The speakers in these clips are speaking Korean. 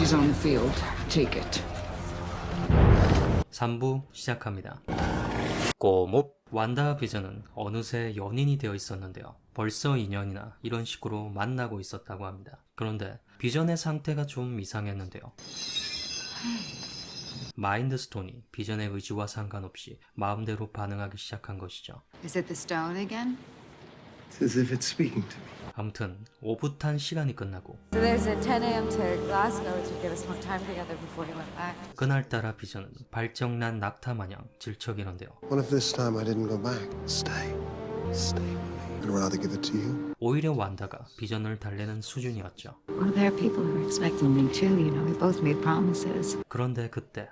She's on the field. Take it. 3부 시작합니다. 꼬몹! 완다와 비전은 어느새 연인이 되어 있었는데요. 벌써 2년이나 이런 식으로 만나고 있었다고 합니다. 그런데 비전의 상태가 좀 이상했는데요. 마인드 스톤이 비전의 의지와 상관없이 마음대로 반응하기 시작한 것이죠. Is it the stone again? It's as if it's speaking to me. 아무튼 오붓한 시간이 끝나고 So there's a 10 a.m. to Glasgow to give us more time together before he went back. 그날따라 비전은 발정난 낙타 마냥 질척이는데요. What if this time I didn't go back? Stay. Stay with me. I'd rather give it to you. 오히려 완다가 비전을 달래는 수준이었죠. Well, there are people who are expecting me too. You know, we both made promises. 그런데 그때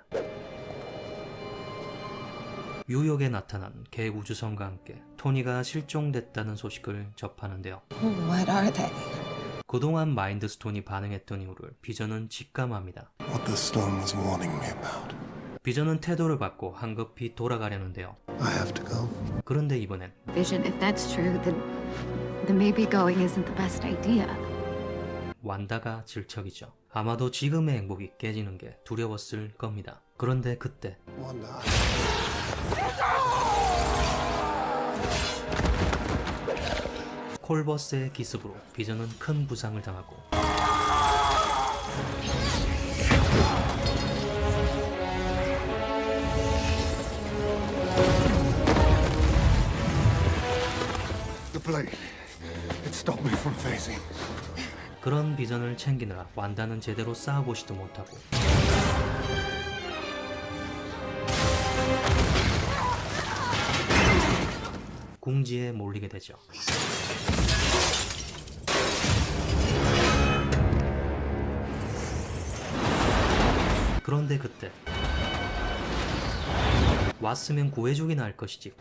뉴욕에 나타난 개 우주선과 함께 토니가 실종됐다는 소식을 접하는데요. What are they? 그동안 마인드 스톤이 반응했던 이유를 비전은 직감합니다. What the stone was warning me about. 비전은 태도를 받고 한급히 돌아가려는데요. I have to go. 그런데 이번엔 Vision, if that's true, then maybe going isn't the best idea. 완다가 질척이죠. 아마도 지금의 행복이 깨지는 게 두려웠을 겁니다. 그런데 그때 Wanda. 콜버스의 기습으로 비전은 큰 부상을 당하고 The blade. It stopped me from phasing. 그런 비전을 챙기느라 완다는 제대로 싸워보지도 못하고 궁지에 몰리게 되죠. 그런데 그때 왔으면 구해주기나 할 것이지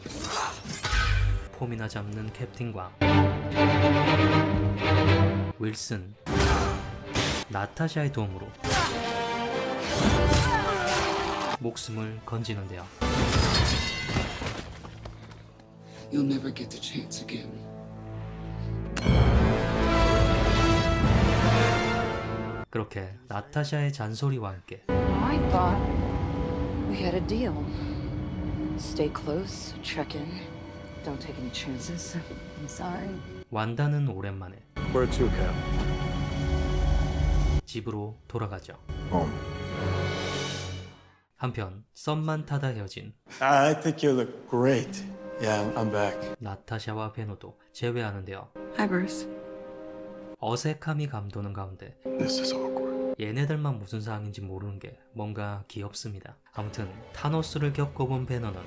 폼이나 잡는 캡틴과 윌슨, 나타샤의 도움으로 목숨을 건지는데요. You'll never get the chance again. 그렇게 나타샤의 잔소리와 함께 I thought we had a deal. Stay close, check in. Don't take any chances. I'm sorry. 완다는 오랜만에 Where to, Cap? 집으로 돌아가죠. Home. 한편 썸만 타다 헤어진 I think you look great. Yeah, I'm back. 나타샤와 베노도 제외하는데요. Hi, Bruce. 어색함이 감도는 가운데 This is awkward. 얘네들만 무슨 상황인지 모르는 게 뭔가 귀엽습니다. 아무튼 타노스를 겪어본 베너는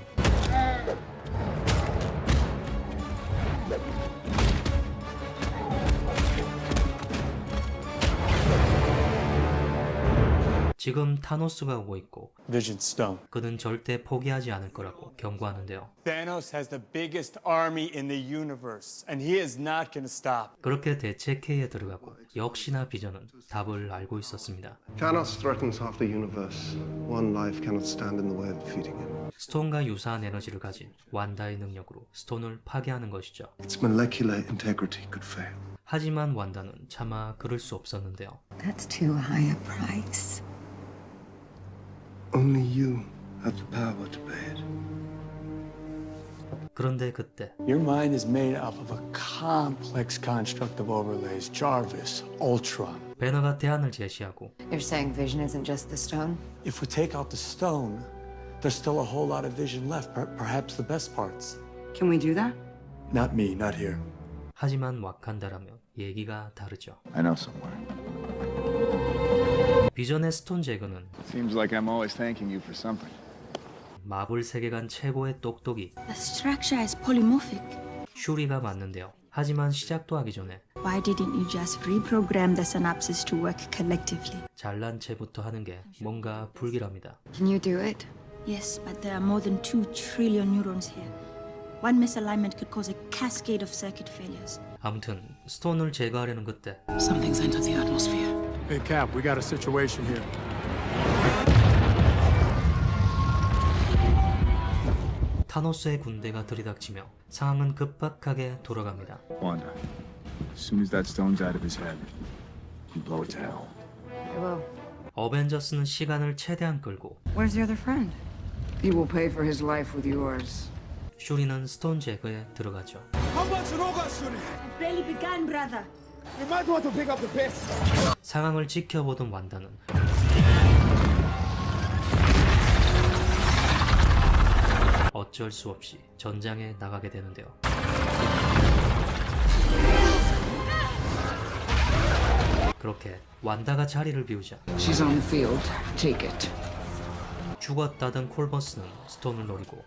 지금 타노스가 오고 있고 Vision Stone. 그는 절대 포기하지 않을 거라고 경고하는데요. Thanos has the biggest army in the universe, and he is not going to stop. 그렇게 대책회의에 들어가고 역시나 비전은 답을 알고 있었습니다. Thanos threatens half the universe. One life cannot stand in the way of defeating him. 스톤과 유사한 에너지를 가진 완다의 능력으로 스톤을 파괴하는 것이죠. Its molecular integrity could fail. 하지만 완다는 차마 그럴 수 없었는데요. That's too high a price. Only you have the power to pay it. 그런데 그때 Your mind is made up of a complex construct of overlays: Jarvis, Ultron. 배너가 대안을 제시하고 You're saying Vision isn't just the stone? If we take out the stone, there's still a whole lot of Vision left, perhaps the best parts. Can we do that? Not me, not here. 하지만 와칸다라면 얘기가 다르죠. I know somewhere. 비전의 스톤 제거는 Seems like I'm always thanking you for something. 마블 세계관 최고의 똑똑이 The structure is polymorphic. 슈리가 맞는데요. 하지만 시작도 하기 전에 Why didn't you just reprogram the synapses to work collectively? 잘난 체부터 하는 게 뭔가 불길합니다. Can you do it? Yes, but there are more than 2 trillion neurons here. One misalignment could cause a cascade of circuit failures. 아무튼 스톤을 제거하려는 그때 Something's entered the atmosphere. Hey, Cap, we got a situation here. 타노스의 군대가 들이닥치며 상황은 급박하게 돌아갑니다. Wanda, as soon as that stone's out of his head, you blow it to hell. I will. 어벤져스는 시간을 최대한 끌고 Where's the other friend? He will pay for his life with yours. 슈리는 스톤 제거에 들어가죠. How much Roga, Shuri? Barely began, brother. You might want to pick up the pace. 상황을 지켜보던 완다는 어쩔 수 없이 전장에 나가게 되는데요. 그렇게 완다가 자리를 비우자 She's on the field. Take it. 죽었다던 콜버스는 스톤을 노리고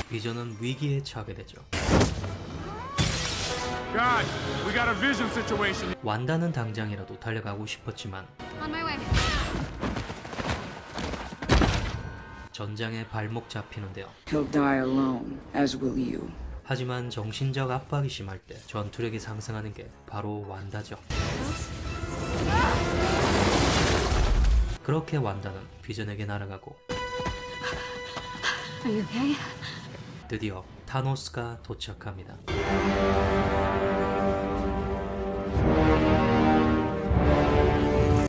비전은 위기에 처하게 되죠. Guys, we got a vision situation. 완다는 당장이라도 달려가고 싶었지만 On my way. 전장에 발목 잡히는데요. He'll die alone, as will you. 하지만 정신적 압박이 심할 때 전투력이 상승하는 게 바로 완다죠. 그렇게 완다는 비전에게 날아가고 Are you okay? 드디어 타노스가 도착합니다.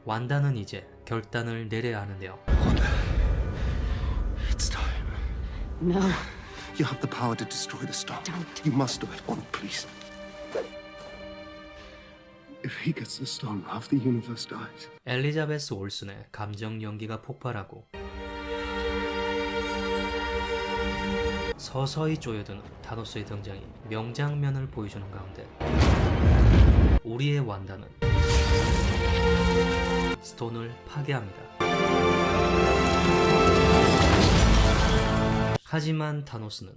완다는 이제 결단을 내려야 하는데요. It's time. No. You have the power to destroy the storm. You must do it. Wanda, please. If he gets the storm, half the universe dies. 엘리자베스 올슨의 감정 연기가 폭발하고 서서히 쪼여드는 타노스의 등장이 명장면을 보여주는 가운데 우리의 완다는 스톤을 파괴합니다. 하지만 타노스는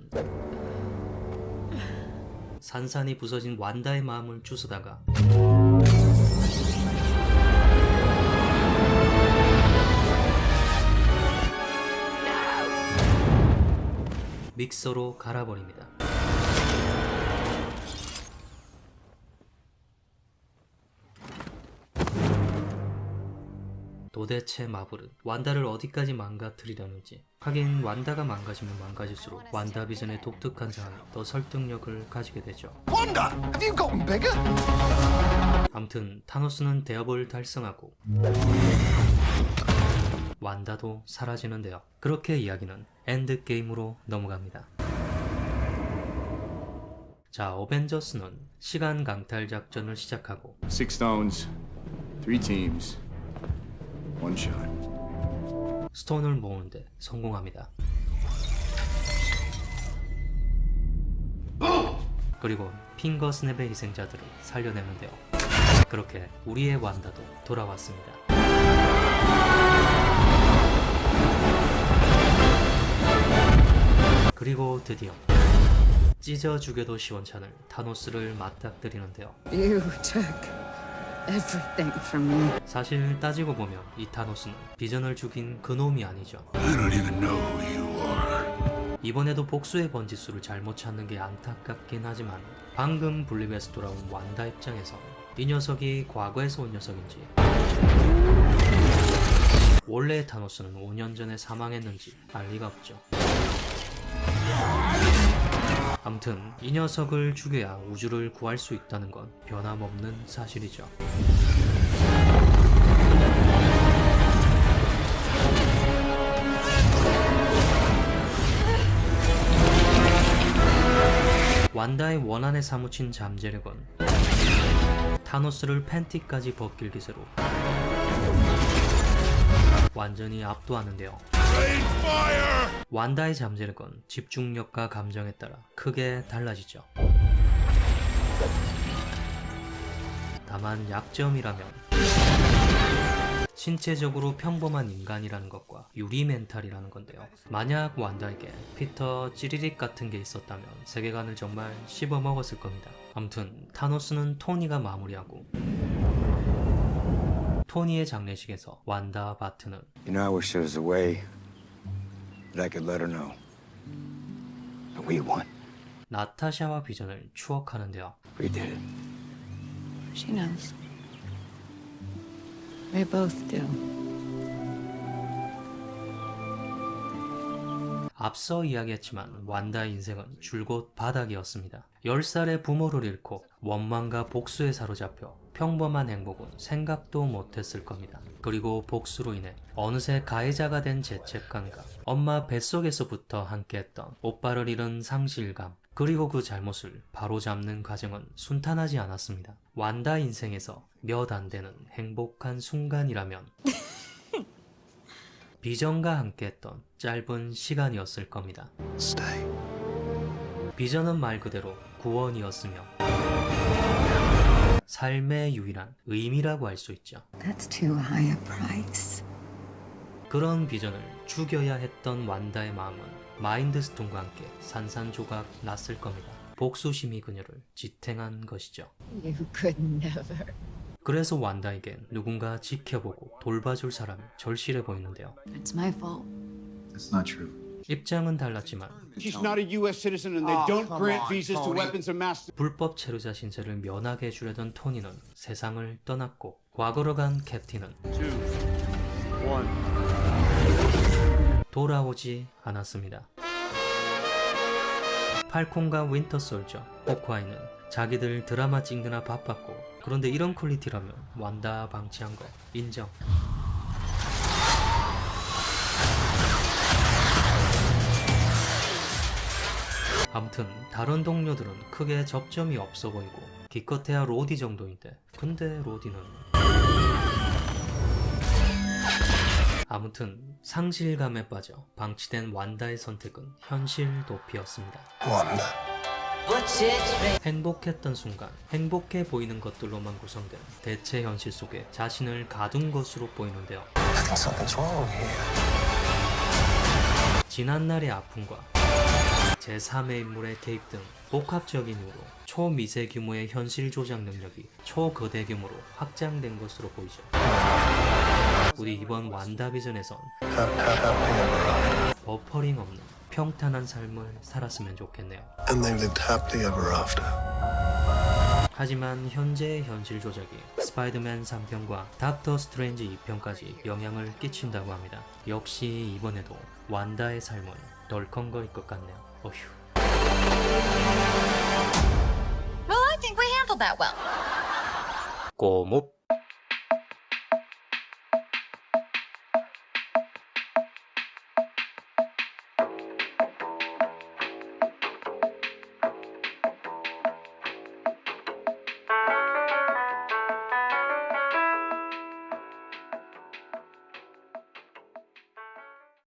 산산이 부서진 완다의 마음을 주스다가 믹서로 갈아버립니다. 도대체 마블은 완다를 어디까지 망가뜨리려는지. 하긴 완다가 망가지면 망가질수록 완다비전의 독특한 상황이 더 설득력을 가지게 되죠. Wanda, have you gotten bigger? 암튼 타노스는 대업을 달성하고 완다도 사라지는데요. 그렇게 이야기는 엔드게임으로 넘어갑니다. 자, 어벤져스는 시간 강탈 작전을 시작하고 6 stones, 3 teams, 1 shot. 스톤을 모으는데 성공합니다. 그리고 핑거 스냅의 희생자들을 살려내는데요. 그렇게 우리의 완다도 돌아왔습니다. 그리고 드디어 찢어 죽여도 시원찮을 타노스를 맞닥뜨리는데요. You took everything from me. 사실 따지고 보면 이 타노스는 비전을 죽인 그놈이 아니죠. I don't even know who you are. 이번에도 복수의 번지수를 잘못 찾는 게 안타깝긴 하지만 방금 분리에서 돌아온 완다 입장에서 이 녀석이 과거에서 온 녀석인지 원래의 타노스는 5년 전에 사망했는지 알 리가 없죠. 아무튼 이 녀석을 죽여야 우주를 구할 수 있다는 건 변함없는 사실이죠. 완다의 원한에 사무친 잠재력은 타노스를 팬티까지 벗길 기세로 완전히 압도하는데요. 완다의 잠재력은 집중력과 감정에 따라 크게 달라지죠. 다만 약점이라면 신체적으로 평범한 인간이라는 것과 유리 멘탈이라는 건데요. 만약 완다에게 피터 찌리릭 같은 게 있었다면 세계관을 정말 씹어먹었을 겁니다. 아무튼 타노스는 토니가 마무리하고 토니의 장례식에서 완다 바트는 You know, I wish there was a way that I could let her know that we won. 나타샤와 비전을 추억하는데요. We did it. She knows. We both do. 앞서 이야기했지만 완다의 인생은 줄곧 바닥이었습니다. 10살의 부모를 잃고 원망과 복수에 사로잡혀 평범한 행복은 생각도 못했을 겁니다. 그리고 복수로 인해 어느새 가해자가 된 죄책감과 엄마 뱃속에서부터 함께했던 오빠를 잃은 상실감, 그리고 그 잘못을 바로잡는 과정은 순탄하지 않았습니다. 완다 인생에서 몇 안 되는 행복한 순간이라면 비전과 함께했던 짧은 시간이었을 겁니다. Stay. 비전은 말 그대로 구원이었으며 삶의 유일한 의미라고 할 수 있죠. That's too high a price. 그런 비전을 죽여야 했던 완다의 마음은 마인드스톤과 함께 산산조각 났을 겁니다. 복수심이 그녀를 지탱한 것이죠. You could never. 그래서 완다에겐 누군가 지켜보고 돌봐줄 사람이 절실해 보이는데요. It's my fault. That's not true. 입장은 달랐지만 She's not a U.S. citizen and they don't grant visas to weapons of mass. 불법 체류자 신세를 면하게 해주려던 토니는 세상을 떠났고 과거로 간 캡틴은 돌아오지 않았습니다. 팔콘과 윈터 솔저, 호크아이는 자기들 드라마 찍느라 바빴고, 그런데 이런 퀄리티라면 완다 방치한 거 인정. 아무튼 다른 동료들은 크게 접점이 없어 보이고 기껏해야 로디 정도인데, 근데 로디는 아무튼 상실감에 빠져 방치된 완다의 선택은 현실 도피였습니다. Wanda. 행복했던 순간, 행복해 보이는 것들로만 구성된 대체 현실 속에 자신을 가둔 것으로 보이는데요. I think something's wrong here. 지난날의 아픔과 제3의 인물의 개입 등 복합적인 이유로 초미세 규모의 현실 조작 능력이 초거대 규모로 확장된 것으로 보이죠. 우리 이번 완다비전에선 Happily ever after. 버퍼링 없는 평탄한 삶을 살았으면 좋겠네요. And they lived happily ever after. 하지만 현재의 현실 조작이 스파이더맨 3편과 닥터 스트레인지 2편까지 영향을 끼친다고 합니다. 역시 이번에도 완다의 삶은 덜컹거릴 것 같네요. 어휴. Well, I think we handled that well. 꼬묵